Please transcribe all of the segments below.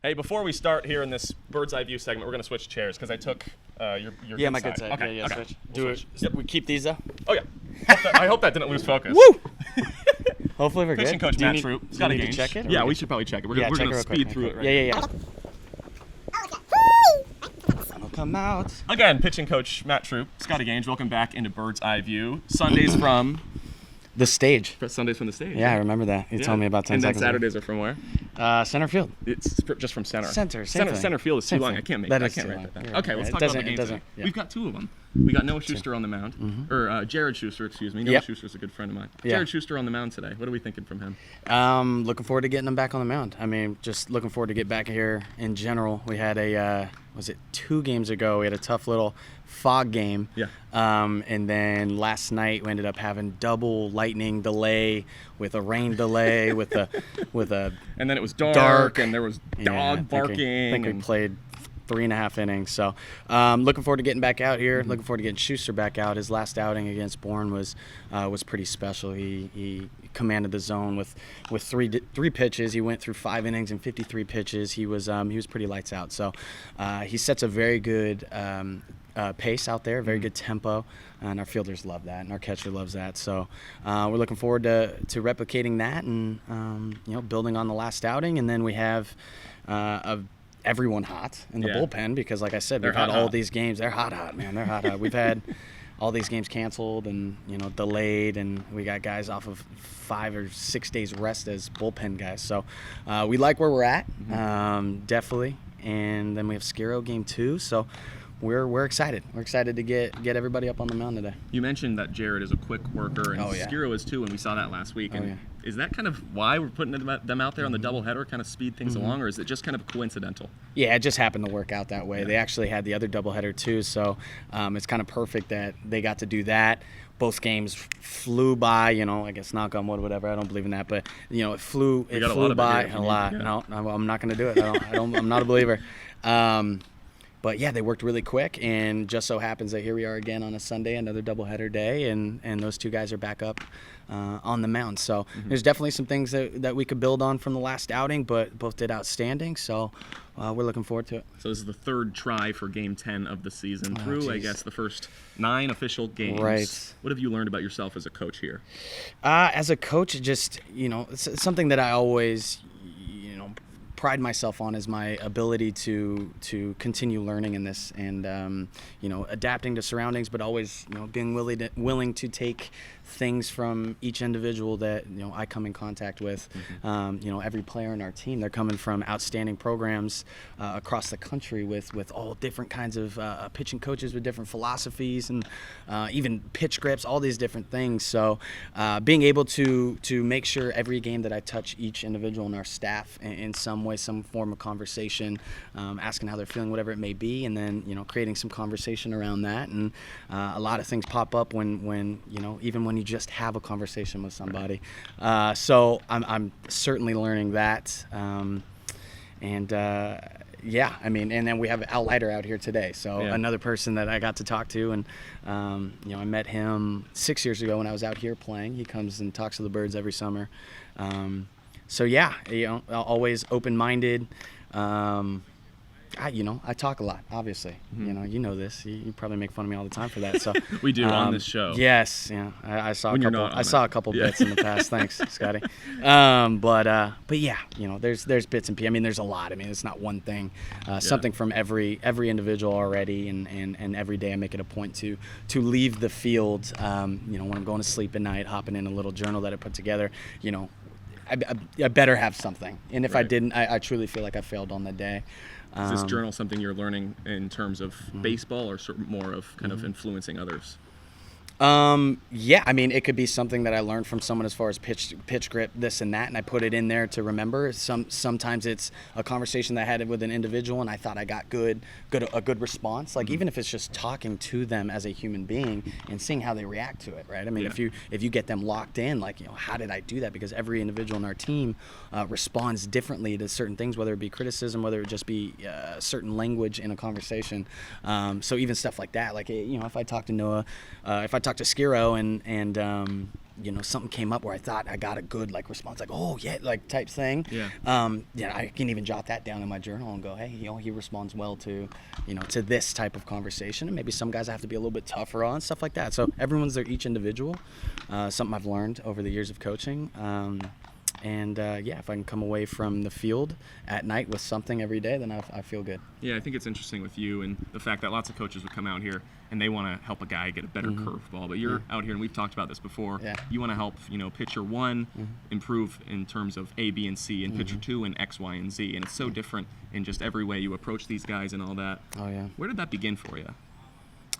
Hey, before we start here in this bird's eye view segment, we're going to switch chairs because I took your Yeah, good my side. good side. Okay, Yeah, okay. switch. We'll Do switch. it. Yep. We keep these though. Oh, yeah. I hope that didn't lose focus. Woo! Hopefully we're Pitching good. coach Do you Matt need- Troupe. do you Scotty need to Gange. check it, or Yeah, we we good? should probably check it. We're Yeah, going check it to real speed quick. through it right Yeah, now. yeah. Sun will come out. Again, pitching coach Matt Troupe, Scotty Gange, welcome back into Bird's Eye View. Sundays from The stage. the stage. Yeah, I remember that. You told me about 10 and seconds then Saturdays are from where? ago. Center field. It's just from center. Center, same thing. Center field is too Same long. thing. I can't make That it. I is can't too write long. that down. You're Okay, right. let's It talk about doesn't- the game it doesn't- today. yeah. We've got two of them. We got Noah Shuster on the mound, or Jared Shuster, excuse me. Noah Yep. Shuster's a good friend of mine. Yeah. Jared Shuster on the mound today. What are we thinking from him? Looking forward to getting them back on the mound. I mean, just looking forward to get back here in general. We had was it 2 games ago? We had a tough little fog game. Yeah. And then last night we ended up having double lightning delay with a rain delay with a And then it was dark and there was Yeah, dog barking. I think we and- played 3.5 innings. So looking forward to getting back out here. Looking forward to getting Schuster back out. His last outing against Bourne was pretty special. He commanded the zone with three pitches. He went through 5 innings and 53 pitches. He was pretty lights out. So he sets a very good pace out there, very good tempo, and our fielders love that, and our catcher loves that. So we're looking forward to replicating that and building on the last outing. And then we have everyone hot in the bullpen because, like I said, we've had all these games. They're hot, man. They're hot. We've had all these games canceled and delayed, and we got guys off of 5 or 6 days rest as bullpen guys. So we like where we're at, definitely. And then we have Skiro game 2. So we're excited. We're excited to get everybody up on the mound today. You mentioned that Jared is a quick worker, and Oh, yeah. Skiro is too, and we saw that last week. And yeah. is that kind of why we're putting them out there on the doubleheader, kind of speed things along, or is it just kind of coincidental? Yeah, it just happened to work out that way. They actually had the other doubleheader too, so it's kind of perfect that they got to do that. Both games flew by, I guess knock on wood, whatever. I don't believe in that, but it flew got a lot flew of it by here if you a need lot. to, yeah. No, I'm not going to do it. I'm not a believer. But yeah, they worked really quick, and just so happens that here we are again on a Sunday, another doubleheader day, and those 2 guys are back up on the mound. So there's definitely some things that we could build on from the last outing, but both did outstanding. So we're looking forward to it. So this is the 3rd try for Game 10 of the season through, I geez. guess, the first 9 official games. Right. What have you learned about yourself as a coach here? As a coach, just it's something that I always pride myself on is my ability to continue learning in this and adapting to surroundings, but always being willing to take things from each individual that I come in contact with. Every player in our team, they're coming from outstanding programs across the country with all different kinds of pitching coaches with different philosophies and even pitch grips, all these different things. So being able to make sure every game that I touch each individual in our staff in some way, some form of conversation, asking how they're feeling, whatever it may be, and then creating some conversation around that. And a lot of things pop up when even when you just have a conversation with somebody. So I'm certainly learning that. Yeah, I mean, and then we have Al Leiter out here today, so another person that I got to talk to, and I met him 6 years ago when I was out here playing. He comes and talks to the birds every summer. So yeah, always open-minded. I talk a lot, obviously. You know this. You probably make fun of me all the time for that. So We do on this show. Yes, yeah. I saw When a you're couple. not on I saw it. a couple Yeah. bits in the past. Thanks, Scotty. But yeah, there's bits and pieces. I mean, there's a lot. I mean, it's not one thing. Something from every individual already, and every day I make it a point to leave the field. When I'm going to sleep at night, hopping in a little journal that I put together. I better have something. And if I Right. didn't, I truly feel like I failed on the day. Is this journal something you're learning in terms of baseball, or sort of more of kind of influencing others? Yeah, I mean, it could be something that I learned from someone as far as pitch grip, this and that, and I put it in there to remember. Sometimes it's a conversation that I had with an individual, and I thought I got a good response. Like even if it's just talking to them as a human being and seeing how they react to it, right? I mean, if you get them locked in, like how did I do that? Because every individual in our team responds differently to certain things, whether it be criticism, whether it just be certain language in a conversation. So even stuff like that, like if I talk to Noah, if I talk talked to Skiro and something came up where I thought I got a good response, oh yeah, type thing. Yeah. I can even jot that down in my journal and go, hey, he responds well to to this type of conversation, and maybe some guys I have to be a little bit tougher on, stuff like that. So everyone's each individual. Something I've learned over the years of coaching. If I can come away from the field at night with something every day, then I feel good. Yeah, I think it's interesting with you and the fact that lots of coaches would come out here and they want to help a guy get a better curveball. But you're out here, and we've talked about this before. Yeah. You want to help, pitcher 1 improve in terms of A, B, and C, and pitcher 2 in X, Y, and Z. And it's so different in just every way you approach these guys and all that. Oh, yeah. Where did that begin for you?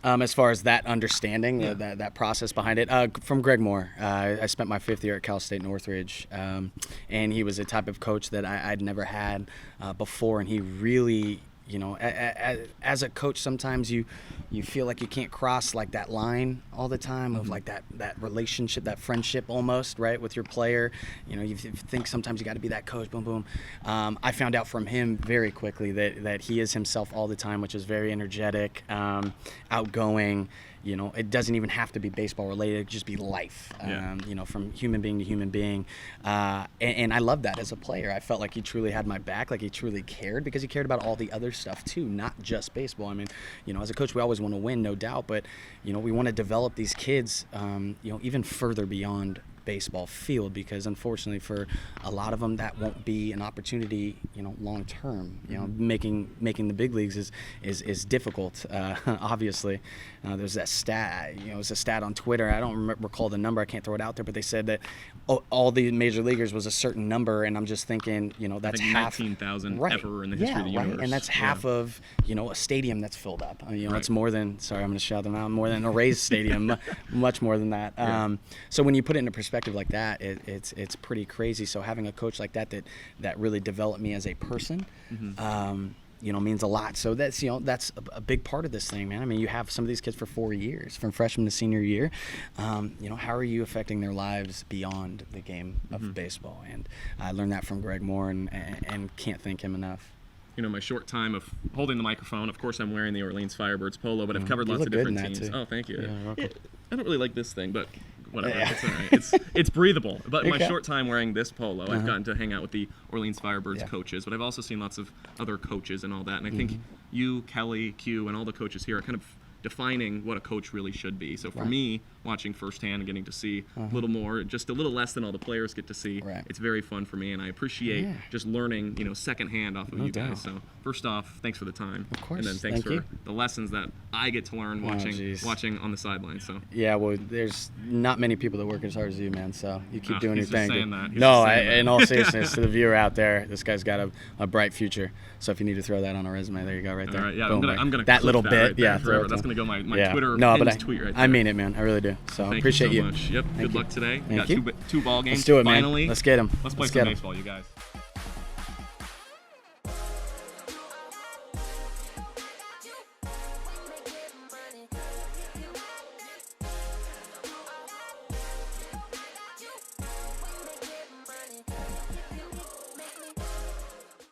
As far as that understanding, that process behind it, from Greg Moore. I spent my 5th year at Cal State Northridge, and he was a type of coach that I'd never had before, and he really, as a coach, sometimes you feel like you can't cross that line all the time of that relationship, that friendship almost, right, with your player. You think sometimes you got to be that coach, boom, boom. I found out from him very quickly that he is himself all the time, which is very energetic, outgoing. It doesn't even have to be baseball related. It could just be life, from human being to human being. And I love that as a player. I felt like he truly had my back, like he truly cared, because he cared about all the other stuff too, not just baseball. I mean, as a coach, we always want to win, no doubt, but, we want to develop these kids, even further beyond baseball field, because unfortunately for a lot of them that won't be an opportunity long term. Making the big leagues is difficult. Obviously, there's that stat. It's a stat on Twitter. I don't recall the number. I can't throw it out there, but they said that all the major leaguers was a certain number, and I'm just thinking, that's half 19,000 ever in the history of the universe. And that's half of a stadium that's filled up. It's more than, sorry, I'm going to shout them out, more than a Rays stadium, much more than that. So when you put it into perspective like that, it's pretty crazy. So having a coach like that really developed me as a person, means a lot. So that's a big part of this thing, man. I mean, you have some of these kids for 4 years, from freshman to senior year. How are you affecting their lives beyond the game of baseball? And I learned that from Greg Moore, and can't thank him enough. My short time of holding the microphone, of course I'm wearing the Orleans Firebirds polo, but I've covered lots of different teams. Too. Oh, thank you. Yeah, I don't really like this thing, but whatever. Yeah. It's all right. It's breathable. But in my short time wearing this polo, I've gotten to hang out with the Orleans Firebirds coaches, but I've also seen lots of other coaches and all that. And I think you, Kelly, Q, and all the coaches here are kind of defining what a coach really should be. So for me, watching firsthand and getting to see a little more, just a little less than all the players get to see, it's very fun for me, and I appreciate just learning, secondhand off of you guys. So first off, thanks for the time. Of course. And then thanks for the lessons that I get to learn watching on the sidelines. So yeah, well, there's not many people that work as hard as you, man. So you keep doing your thing. In all seriousness, to the viewer out there, this guy's got a bright future. So if you need to throw that on a resume, there you go, right there. All right, yeah, boom, I'm gonna that little that bit, right there forever. That's gonna go my Twitter tweet right there. I mean it, man. I really do. So Thank appreciate you so much. Yep. Good luck today. We got two ball games. Let's do it, man. Finally. Let's get them. Let's play some baseball, you guys.